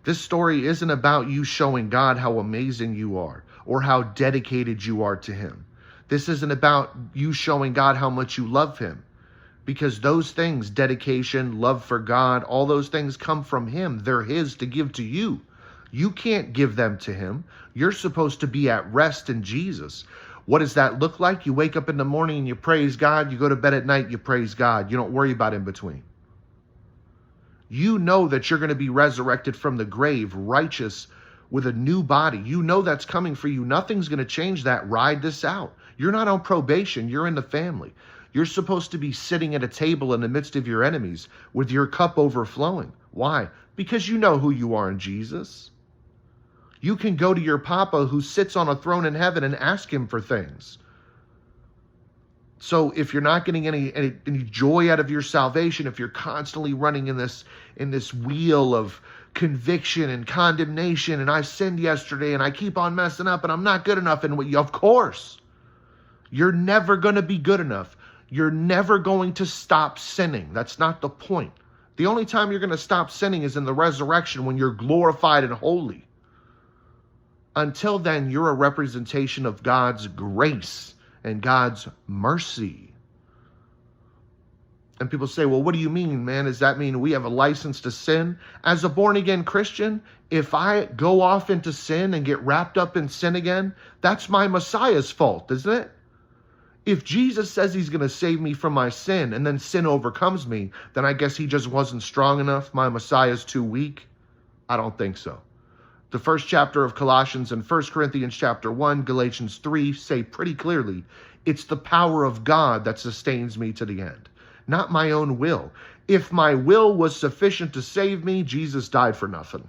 This story isn't about you showing God how amazing you are or how dedicated you are to him. This isn't about you showing God how much you love him, because those things, dedication, love for God, all those things come from him. They're his to give to you. You can't give them to him. You're supposed to be at rest in Jesus. What does that look like? You wake up in the morning and you praise God. You go to bed at night, you praise God. You don't worry about in between. You know that you're going to be resurrected from the grave, righteous, with a new body. You know that's coming for you. Nothing's going to change that. Ride this out. You're not on probation. You're in the family. You're supposed to be sitting at a table in the midst of your enemies with your cup overflowing. Why? Because you know who you are in Jesus. You can go to your Papa who sits on a throne in heaven and ask him for things. So if you're not getting any joy out of your salvation, if you're constantly running in this wheel of conviction and condemnation, and I sinned yesterday and I keep on messing up and I'm not good enough, and of course, you're never going to be good enough. You're never going to stop sinning. That's not the point. The only time you're going to stop sinning is in the resurrection when you're glorified and holy. Until then, you're a representation of God's grace and God's mercy. And people say, well, what do you mean, man? Does that mean we have a license to sin? As a born-again Christian, if I go off into sin and get wrapped up in sin again, that's my Messiah's fault, isn't it? If Jesus says he's going to save me from my sin and then sin overcomes me, then I guess he just wasn't strong enough. My Messiah's too weak. I don't think so. The first chapter of Colossians and 1 Corinthians chapter 1, Galatians 3 say pretty clearly, it's the power of God that sustains me to the end, not my own will. If my will was sufficient to save me, Jesus died for nothing.